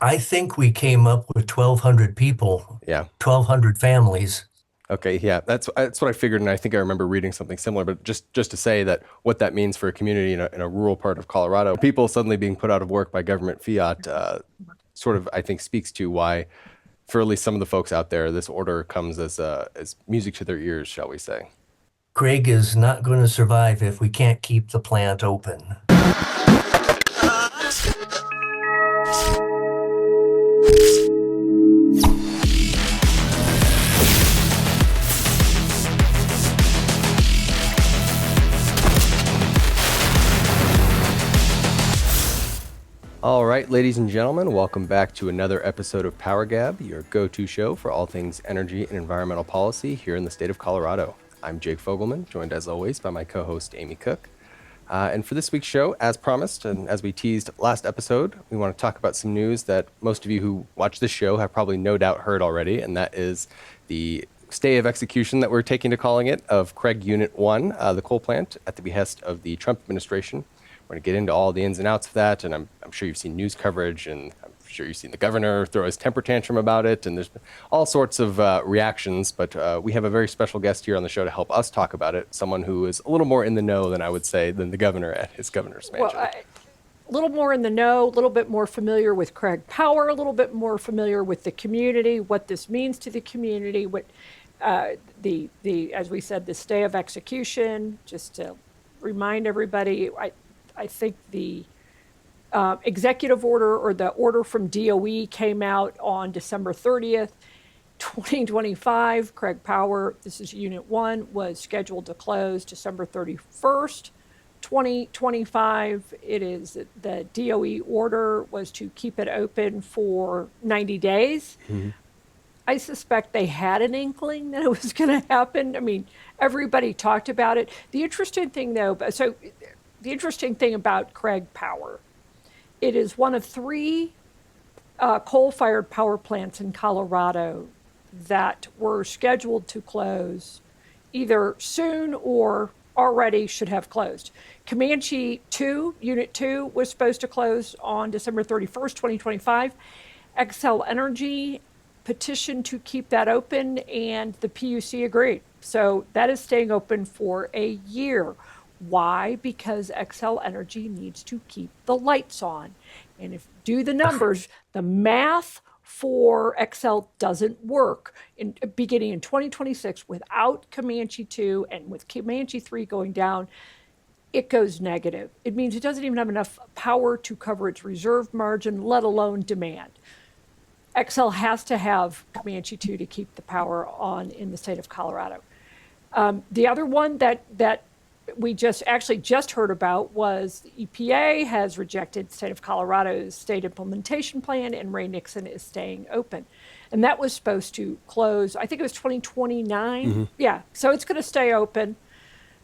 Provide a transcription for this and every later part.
I think we came up with 1,200 people, Yeah. 1,200 families. Okay. Yeah. That's what I figured, and I think I remember reading something similar. But just to say that what that means for a community in a rural part of Colorado, people suddenly being put out of work by government fiat, sort of I think speaks to why, for at least some of the folks out there, this order comes as music to their ears, shall we say? Greg is not going to survive if we can't keep the plant open. All right, ladies and gentlemen, welcome back to another episode of Power Gab, your go-to show for all things energy and environmental policy here in the state of Colorado. I'm Jake Fogleman, joined as always by my co-host Amy Cooke. And for this week's show, as promised, and as we teased last episode, we want to talk about some news that most of you who watch this show have probably no doubt heard already, and that is the stay of execution that we're taking to calling it of Craig Unit 1, the coal plant, at the behest of the Trump administration. We're going to get into all the ins and outs of that, and I'm sure you've seen news coverage, and I'm sure you've seen the governor throw his temper tantrum about it, and there's been all sorts of reactions, but we have a very special guest here on the show to help us talk about it, someone who is a little more in the know than I would say than the governor at his governor's mansion. Well, a little more in the know, a little bit more familiar with Craig Power, a little bit more familiar with the community, what this means to the community, what the as we said, the stay of execution. Just to remind everybody, I think the executive order or the order from DOE came out on December 30th, 2025. Craig Power, this is Unit 1, was scheduled to close December 31st, 2025. It is the DOE order was to keep it open for 90 days. Mm-hmm. I suspect they had an inkling that it was going to happen. I mean, everybody talked about it. The interesting thing, though, the interesting thing about Craig Power, it is one of three coal-fired power plants in Colorado that were scheduled to close either soon or already should have closed. Comanche 2, Unit 2, was supposed to close on December 31st, 2025. Xcel Energy petitioned to keep that open, and the PUC agreed. So that is staying open for a year. Why? Because Xcel Energy needs to keep the lights on. And if do the numbers, the math for Xcel doesn't work beginning in 2026 without Comanche 2 and with Comanche 3 going down. It goes negative. It means it doesn't even have enough power to cover its reserve margin, let alone demand. Xcel has to have Comanche 2 to keep the power on in the state of Colorado. The other one that we just heard about was the EPA has rejected the state of Colorado's state implementation plan, and Ray Nixon is staying open. And that was supposed to close, I think it was 2029. Mm-hmm. Yeah, so it's going to stay open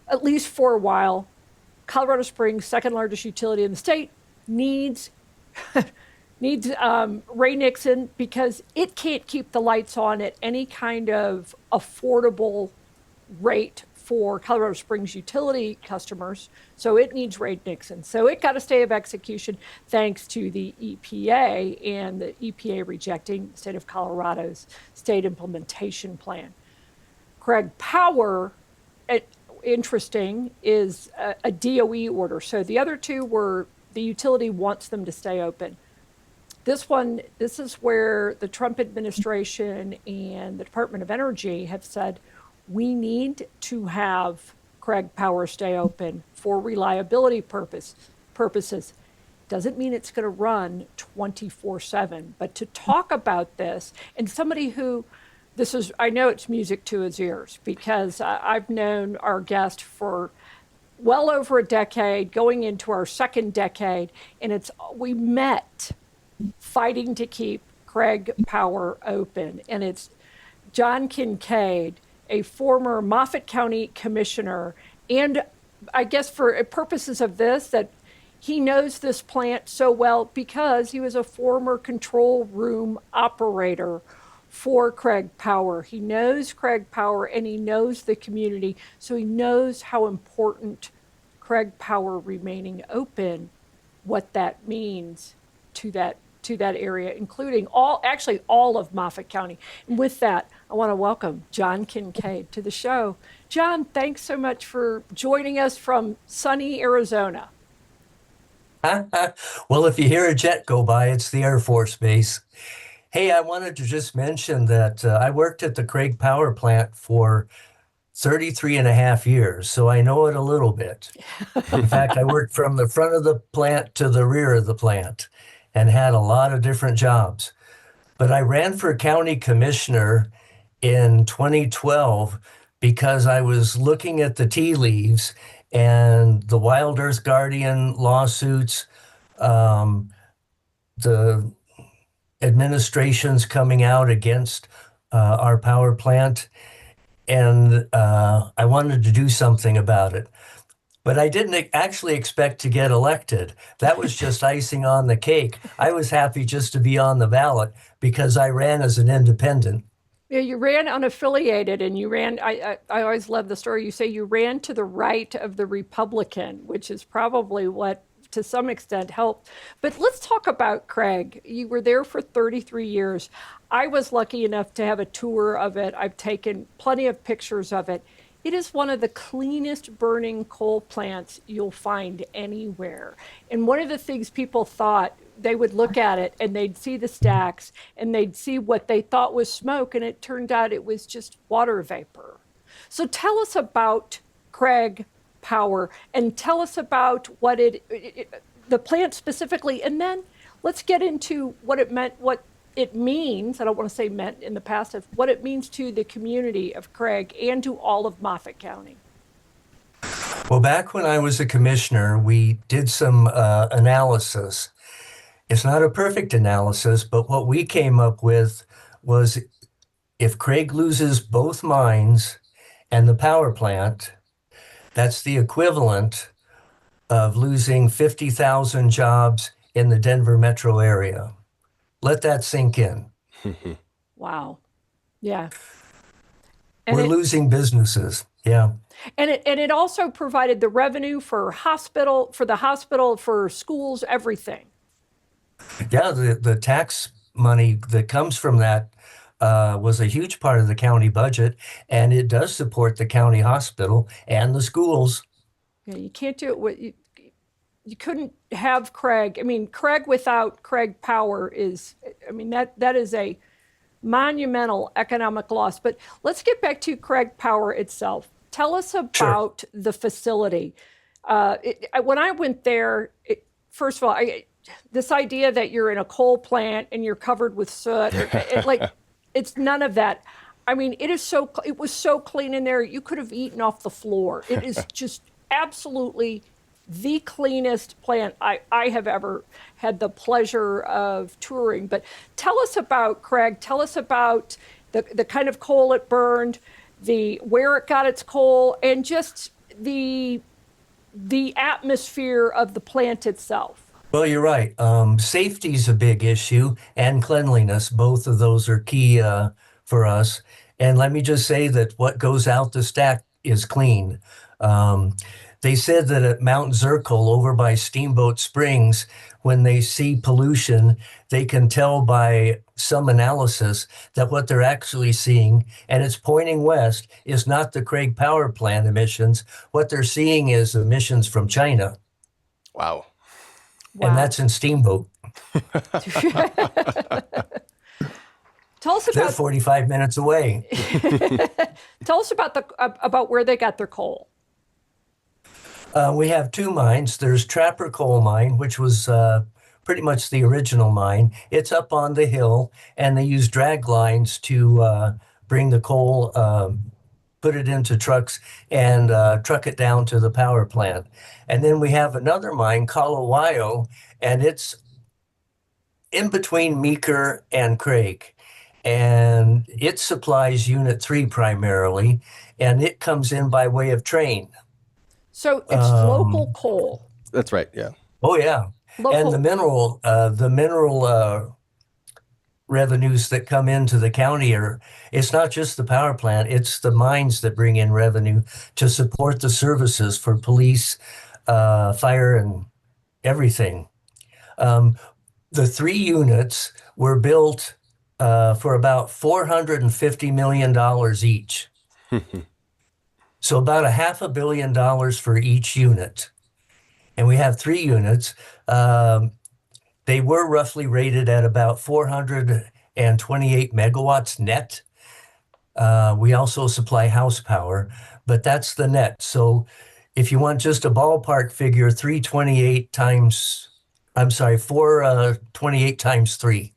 at least for a while. Colorado Springs, second largest utility in the state, needs Ray Nixon because it can't keep the lights on at any kind of affordable rate for Colorado Springs utility customers. So it needs Ray Nixon. So it got a stay of execution thanks to the EPA and the EPA rejecting the state of Colorado's state implementation plan. Craig Power, interesting, is a DOE order. So the other two were the utility wants them to stay open. This is where the Trump administration and the Department of Energy have said, we need to have Craig Power stay open for reliability purposes. Doesn't mean it's going to run 24/7, but to talk about this, and somebody who, I know it's music to his ears because I've known our guest for well over a decade, going into our second decade, and we met fighting to keep Craig Power open, and it's John Kinkaid, a former Moffat County commissioner, and I guess for purposes of this, that he knows this plant so well because he was a former control room operator for Craig Power. He knows Craig Power and he knows the community, so he knows how important Craig Power remaining open, what that means to to that area, including actually all of Moffat County. And with that, I want to welcome John Kinkaid to the show. John, thanks so much for joining us from sunny Arizona. Well, if you hear a jet go by, it's the Air Force Base. Hey, I wanted to just mention that I worked at the Craig Power Plant for 33 and a half years, so I know it a little bit. In fact, I worked from the front of the plant to the rear of the plant and had a lot of different jobs. But I ran for county commissioner in 2012 because I was looking at the tea leaves and the Wild Earth Guardian lawsuits, the administrations coming out against our power plant. And I wanted to do something about it. But I didn't actually expect to get elected. That was just icing on the cake. I was happy just to be on the ballot because I ran as an independent. Yeah, you ran unaffiliated, and you ran. I always love the story. You say you ran to the right of the Republican, which is probably what, to some extent, helped. But let's talk about Craig. You were there for 33 years. I was lucky enough to have a tour of it. I've taken plenty of pictures of it. It is one of the cleanest burning coal plants you'll find anywhere. And one of the things people thought, they would look at it and they'd see the stacks and they'd see what they thought was smoke, and it turned out it was just water vapor. So tell us about Craig Power and tell us about what the plant specifically, and then let's get into what it meant, what it means. I don't want to say meant in the past, of what it means to the community of Craig and to all of Moffat County. Well, back when I was a commissioner, we did some analysis. It's not a perfect analysis, but what we came up with was if Craig loses both mines and the power plant, that's the equivalent of losing 50,000 jobs in the Denver metro area. Let that sink in. Wow. Yeah. We're losing businesses. Yeah. And it also provided the revenue for the hospital, for schools, everything. Yeah, the tax money that comes from that was a huge part of the county budget, and it does support the county hospital and the schools. Yeah, you can't do it. You couldn't have Craig. I mean, Craig without Craig Power that is a monumental economic loss. But let's get back to Craig Power itself. Tell us about the facility. When I went there, first of all, this idea that you're in a coal plant and you're covered with soot, it's none of that. I mean, it was so clean in there, you could have eaten off the floor. It is just absolutely the cleanest plant I have ever had the pleasure of touring. But tell us about Craig. Tell us about the kind of coal it burned, where it got its coal, and just the atmosphere of the plant itself. Well, you're right. Safety is a big issue, and cleanliness. Both of those are key for us. And let me just say that what goes out the stack is clean. They said that at Mount Zirkle over by Steamboat Springs, when they see pollution, they can tell by some analysis that what they're actually seeing, and it's pointing west, is not the Craig Power Plant emissions. What they're seeing is emissions from China. Wow. And that's in Steamboat. Tell us about. They're 45 minutes away. Tell us about where they got their coal. We have two mines. There's Trapper Coal Mine, which was pretty much the original mine. It's up on the hill, and they use drag lines to bring the coal, put it into trucks, and truck it down to the power plant. And then we have another mine, Kalawayo, and it's in between Meeker and Craig. And it supplies Unit 3 primarily, and it comes in by way of train. So it's local coal. That's right, yeah. Oh, yeah. Local. And the mineral revenues that come into the county it's not just the power plant, it's the mines that bring in revenue to support the services for police, fire, and everything. The 3 units were built for about $450 million each. So about $500 million for each unit. And we have 3 units. They were roughly rated at about 428 megawatts net. We also supply house power, but that's the net. So if you want just a ballpark figure, 428 times 3.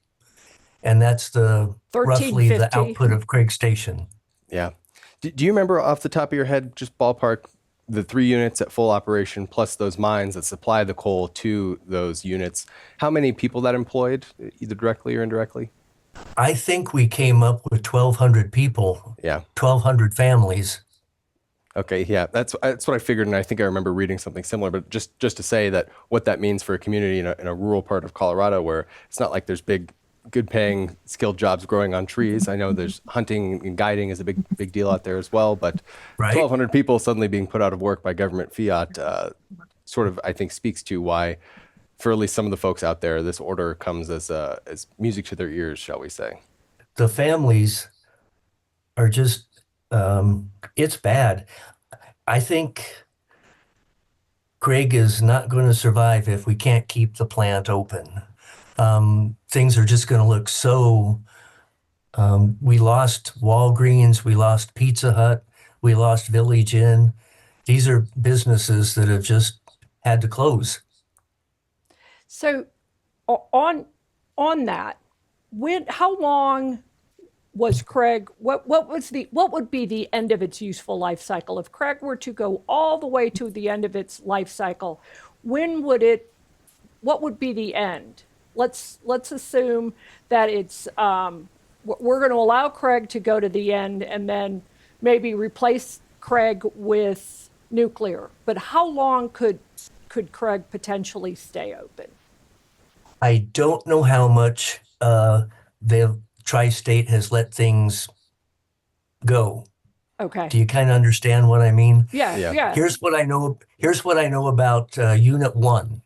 And that's roughly the 1350. output of Craig Station. Yeah. Do you remember off the top of your head, just ballpark, the 3 units at full operation plus those mines that supply the coal to those units, how many people that employed, either directly or indirectly? I think we came up with 1,200 people. Yeah. 1,200 families. Okay, yeah, that's what I figured, and I think I remember reading something similar. But just to say that what that means for a community in a rural part of Colorado, where it's not like there's big, good-paying, skilled jobs growing on trees. I know there's hunting and guiding is a big deal out there as well. But Right. 1,200 people suddenly being put out of work by government fiat sort of, I think, speaks to why, for at least some of the folks out there, this order comes as music to their ears, shall we say? The families are just, it's bad. I think Craig is not going to survive if we can't keep the plant open. Things are just going to look so. We lost Walgreens, we lost Pizza Hut, we lost Village Inn. These are businesses that have just had to close. So on that, how long was Craig, what would be the end of its useful life cycle? If Craig were to go all the way to the end of its life cycle, what would be the end? Let's assume that it's we're going to allow Craig to go to the end and then maybe replace Craig with nuclear. But how long could Craig potentially stay open? I don't know how much the tri-state has let things go. Okay. Do you kind of understand what I mean? Yeah. Here's what I know about Unit 1.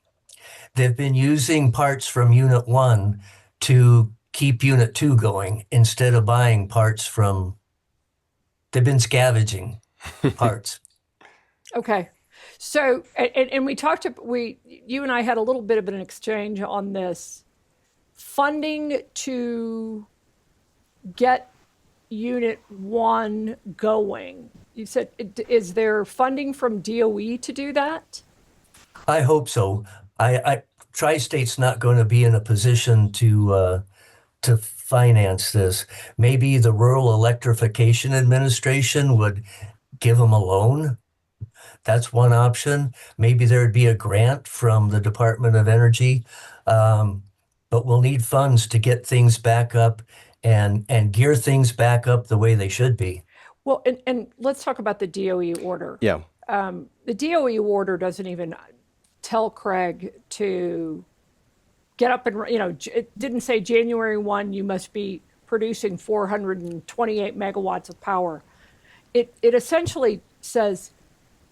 They've been using parts from Unit 1 to keep Unit 2 going instead of buying parts from. They've been scavenging parts. Okay. So, and you and I had a little bit of an exchange on this. Funding to get Unit 1 going. You said, is there funding from DOE to do that? I hope so. Tri-State's not going to be in a position to finance this. Maybe the Rural Electrification Administration would give them a loan. That's one option. Maybe there'd be a grant from the Department of Energy. But we'll need funds to get things back up and gear things back up the way they should be. Well, and let's talk about the DOE order. Yeah. The DOE order doesn't even tell Craig to get up and, it didn't say January 1, you must be producing 428 megawatts of power. It essentially says,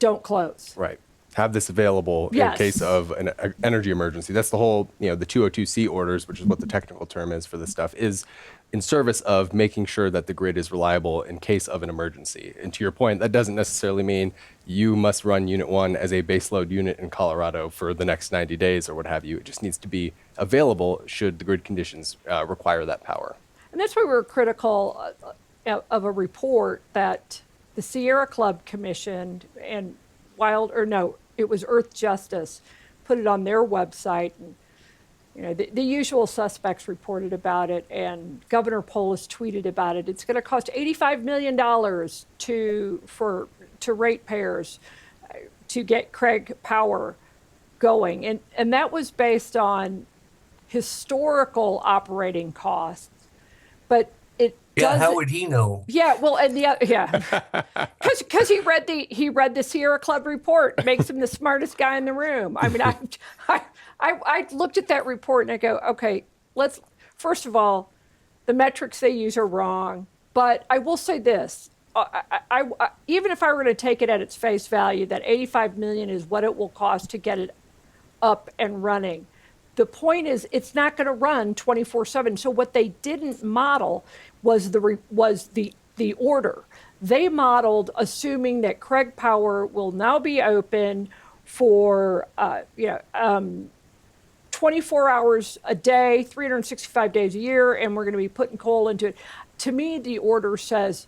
don't close. Right. Have this available Yes. in case of an energy emergency. That's the whole, the 202C orders, which is what the technical term is for this stuff, is in service of making sure that the grid is reliable in case of an emergency. And to your point, that doesn't necessarily mean you must run Unit 1 as a baseload unit in Colorado for the next 90 days or what have you. It just needs to be available should the grid conditions require that power. And that's why we were critical of a report that the Sierra Club commissioned and it was Earth Justice put it on their website. And, the usual suspects reported about it, and Governor Polis tweeted about it. It's going to cost $85 million to ratepayers to get Craig Power going. And that was based on historical operating costs. But how would he know? Yeah, well, and because he read the Sierra Club report. It makes him the smartest guy in the room. I mean, I looked at that report and I go, okay, first of all, the metrics they use are wrong. But I will say this: even if I were to take it at its face value, that $85 million is what it will cost to get it up and running. the point is, it's not going to run 24/7. So what they didn't model was the order. They modeled assuming that Craig Power will now be open for 24 hours a day, 365 days a year, and we're going to be putting coal into it. To me, the order says,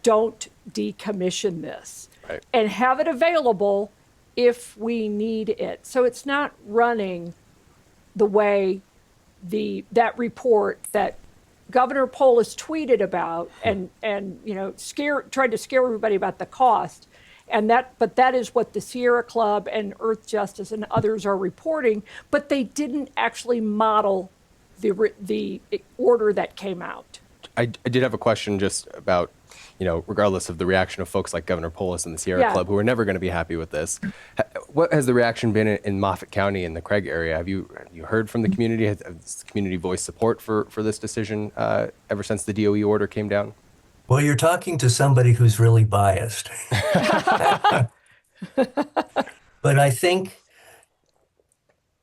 don't decommission this, Right. and have it available if we need it. So it's not running the way that report that Governor Polis tweeted about and tried to scare everybody about the cost. But that is what the Sierra Club and Earth Justice and others are reporting, but they didn't actually model the order that came out. I did have a question just about, regardless of the reaction of folks like Governor Polis and the Sierra Club, who are never going to be happy with this. What has the reaction been in Moffat County and the Craig area? Have you heard from the community? Has the community voiced support for this decision ever since the DOE order came down? Well, you're talking to somebody who's really biased. But I think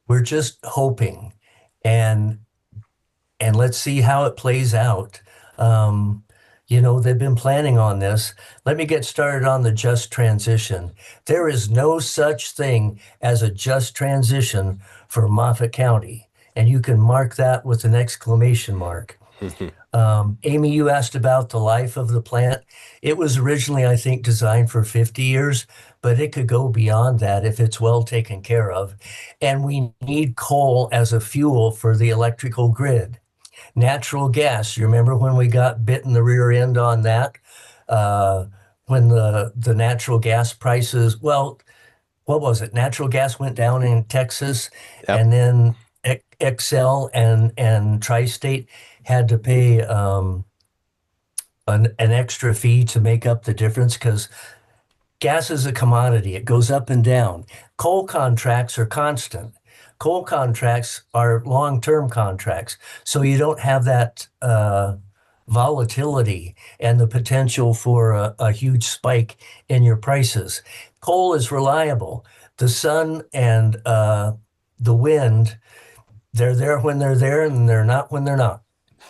we're just hoping, and let's see how it plays out. They've been planning on this. Let me get started on the just transition. There is no such thing as a just transition for Moffat County, and you can mark that with an exclamation mark. Amy, you asked about the life of the plant. It was originally, I think, designed for 50 years, but it could go beyond that if it's well taken care of. And we need coal as a fuel for the electrical grid. Natural gas, you remember when we got bit in the rear end on that? When the natural gas prices, well, what was it? Natural gas went down in Texas, Yep. and then Excel and Tri-State had to pay an extra fee to make up the difference because gas is a commodity. It goes up and down. Coal contracts are constant. Coal contracts are long-term contracts, so you don't have that volatility and the potential for a huge spike in your prices. Coal is reliable. The sun and the wind, they're there when they're there, and they're not when they're not.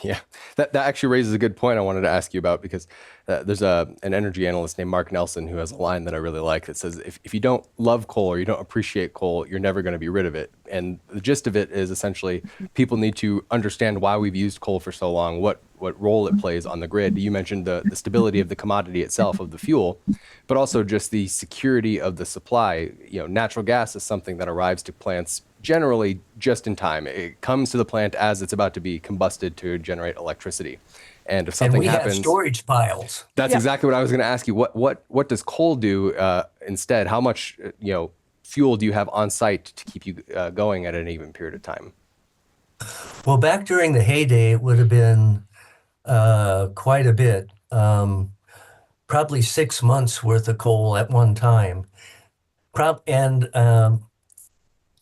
Yeah, that actually raises a good point I wanted to ask you about, because there's an energy analyst named Mark Nelson who has a line that I really like that says, if you don't love coal or you don't appreciate coal, you're never going to be rid of it. And the gist of it is essentially people need to understand why we've used coal for so long, what role it plays on the grid. You mentioned the stability of the commodity itself, of the fuel, but also just the security of the supply. Natural gas is something that arrives to plants generally just in time. It comes to the plant as it's about to be combusted to generate electricity. And if something happens, have storage piles. That's exactly what I was going to ask you. What does coal do instead? How much fuel do you have on site to keep you going at any given period of time? Well, back during the heyday, it would have been quite a bit. Probably 6 months worth of coal at one time.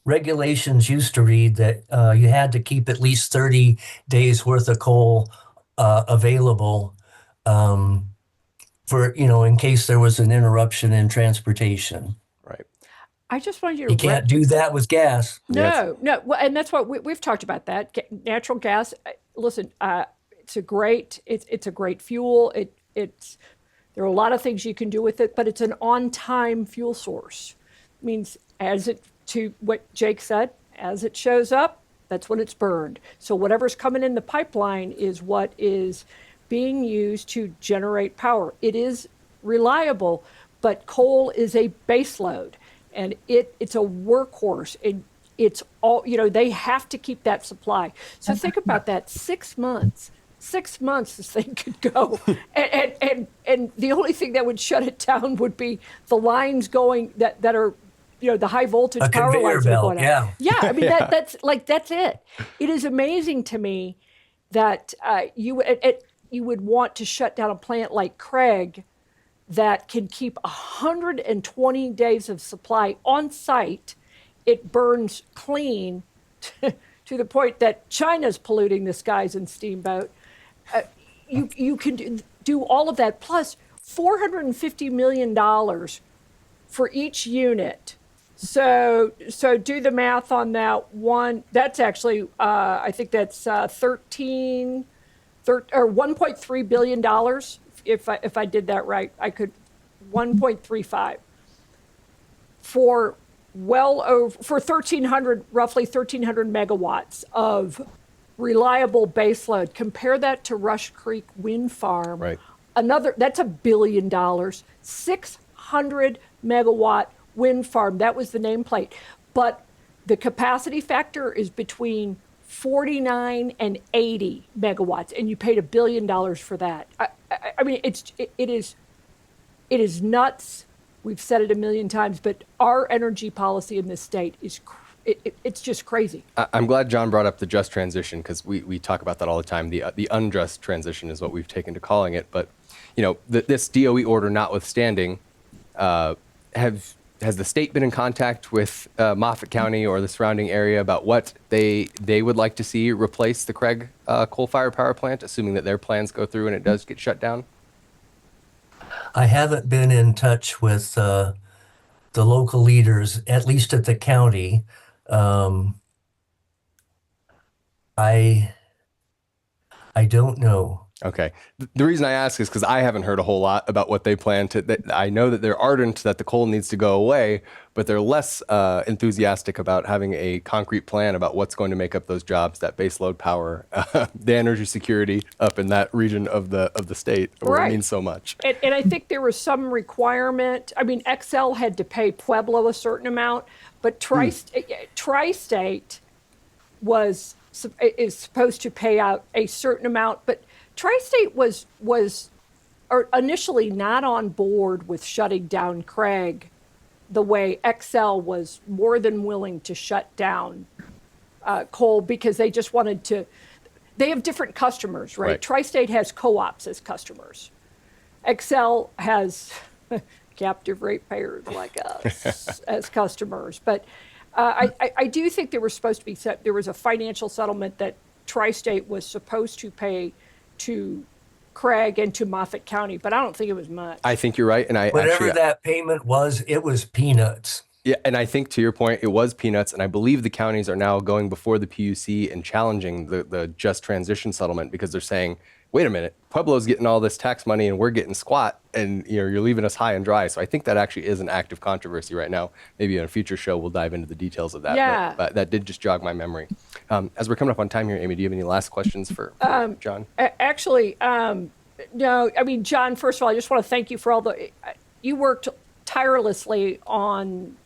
Regulations used to read that you had to keep at least 30 days worth of coal available for, in case there was an interruption in transportation. Right. I just wanted you to. You can't do that with gas. No. Well, and that's what we've talked about that. Natural gas, listen, it's a great fuel. There are a lot of things you can do with it, but it's an on-time fuel source. It means to what Jake said, as it shows up, that's when it's burned. So whatever's coming in the pipeline is what is being used to generate power. It is reliable, but coal is a base load, and it's a workhorse. It's all, they have to keep that supply. So think about that, 6 months. 6 months this thing could go. and the only thing that would shut it down would be the lines going that are, the high voltage A power conveyor lines that are belt, going out. yeah. Yeah, I mean, that's it. It is amazing to me that you would want to shut down a plant like Craig that can keep 120 days of supply on site. It burns clean to the point that China's polluting the skies in Steamboat. You can do all of that, plus $450 million for each unit So do the math on that one. That's actually, I think that's 1.3 billion dollars. If I did that right, I could 1.35 for well over for 1,300, roughly 1,300 megawatts of reliable baseload. Compare that to Rush Creek Wind Farm. Right. That's $1 billion. 600 megawatt wind farm. That was the nameplate. But the capacity factor is between 49 and 80 megawatts, and you paid $1 billion for that. I mean, it is nuts. We've said it a million times, but our energy policy in this state is it's just crazy. I'm glad John brought up the just transition, because we talk about that all the time. The unjust transition is what we've taken to calling it. But this DOE order notwithstanding, has the state been in contact with Moffat County or the surrounding area about what they would like to see replace the Craig coal-fired power plant, assuming that their plans go through and it does get shut down? I haven't been in touch with the local leaders, at least at the county. I don't know. Okay. The reason I ask is because I haven't heard a whole lot about what they plan to. I know that they're ardent that the coal needs to go away, but they're less enthusiastic about having a concrete plan about what's going to make up those jobs, that baseload power, the energy security up in that region of the state where it means so much. And I think there was some requirement. I mean, XL had to pay Pueblo a certain amount, but Tri-State is supposed to pay out a certain amount, but Tri-State was initially not on board with shutting down Craig the way XL was more than willing to shut down coal, because they just wanted to. They have different customers, right? Tri-State has co-ops as customers. XL has captive ratepayers like us as customers. But I do think there was supposed to be there was a financial settlement that Tri-State was supposed to pay to Craig and to Moffat County, but I don't think it was much. I think you're right, and Whatever that payment was, it was peanuts. Yeah, and I think to your point, it was peanuts, and I believe the counties are now going before the PUC and challenging the just transition settlement, because they're saying, wait a minute, Pueblo's getting all this tax money and we're getting squat, and you're leaving us high and dry. So I think that actually is an active controversy right now. Maybe in a future show we'll dive into the details of that. Yeah. But that did just jog my memory. As we're coming up on time here, Amy, do you have any last questions for John? Actually, no. I mean, John, first of all, I just want to thank you for you worked tirelessly on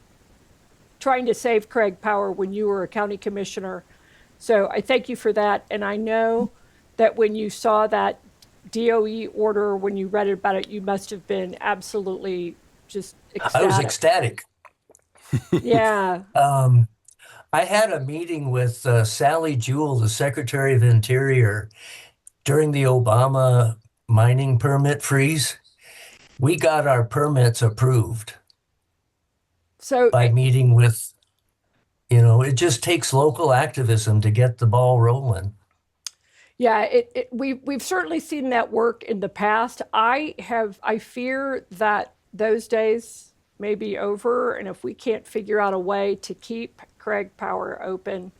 trying to save Craig Power when you were a county commissioner. So I thank you for that. And I know that when you saw that DOE order, when you read about it, you must have been absolutely just ecstatic. I was ecstatic. Yeah. I had a meeting with Sally Jewell, the Secretary of Interior, during the Obama mining permit freeze. We got our permits approved by meeting with, it just takes local activism to get the ball rolling. Yeah, we've certainly seen that work in the past. I fear that those days may be over, and if we can't figure out a way to keep Craig Power open,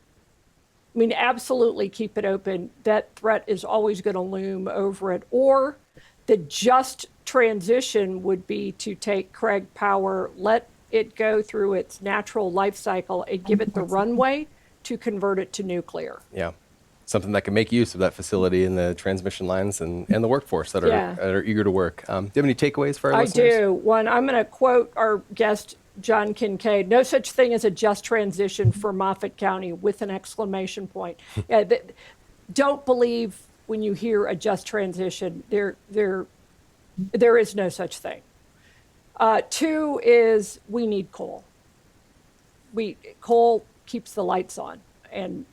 I mean, absolutely keep it open, that threat is always going to loom over it. Or the just transition would be to take Craig Power, let it go through its natural life cycle, and give it the runway to convert it to nuclear. Yeah. Something that can make use of that facility and the transmission lines and the workforce that are eager to work. Do you have any takeaways for our listeners? I do. One, I'm going to quote our guest, John Kinkaid. No such thing as a just transition for Moffat County, with an exclamation point. Don't believe when you hear a just transition. There is no such thing. Two is we need coal. Coal keeps the lights on, and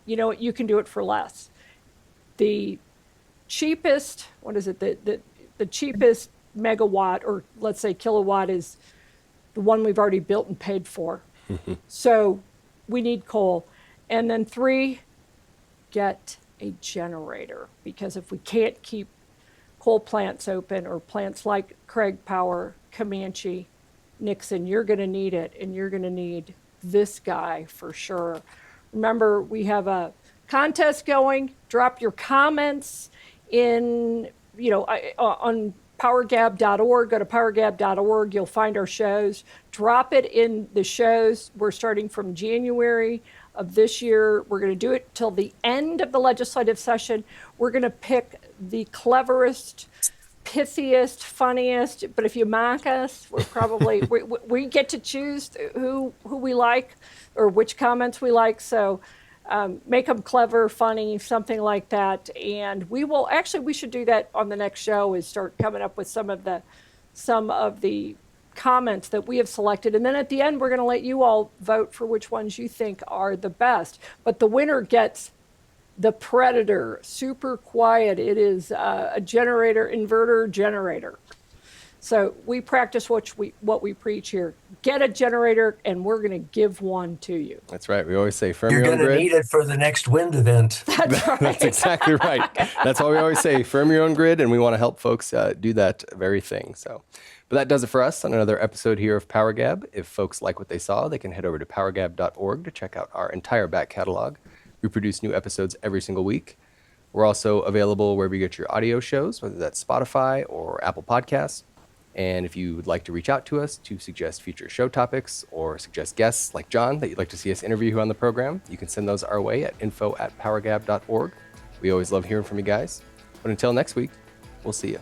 you can do it for less. The cheapest, the cheapest megawatt, or let's say kilowatt, is the one we've already built and paid for. So we need coal. And then three, get a generator, because if we can't keep coal plants open, or plants like Craig Power, Comanche, Nixon, you're going to need it, and you're going to need this guy for sure. Remember, we have a contest going. Drop your comments in, on PowerGab.org. Go to PowerGab.org. You'll find our shows. Drop it in the shows. We're starting from January of this year. We're going to do it till the end of the legislative session. We're going to pick the cleverest, pithiest, funniest. But if you mock us, we're probably we get to choose who we like or which comments we like. So make them clever, funny, something like that. And we should do that on the next show, is start coming up with some of the comments that we have selected. And then at the end, we're going to let you all vote for which ones you think are the best. But the winner gets the Predator, super quiet. It is a inverter generator. So we practice what we preach here. Get a generator, and we're going to give one to you. That's right. We always say firm You're your own going to grid. need it for the next wind event. That's right. That's exactly right. That's why we always say firm your own grid, and we want to help folks do that very thing. But that does it for us on another episode here of Power Gab. If folks like what they saw, they can head over to PowerGab.org to check out our entire back catalog. We produce new episodes every single week. We're also available wherever you get your audio shows, whether that's Spotify or Apple Podcasts. And if you would like to reach out to us to suggest future show topics or suggest guests like John that you'd like to see us interview on the program, you can send those our way at info@powergab.org. We always love hearing from you guys. But until next week, we'll see you.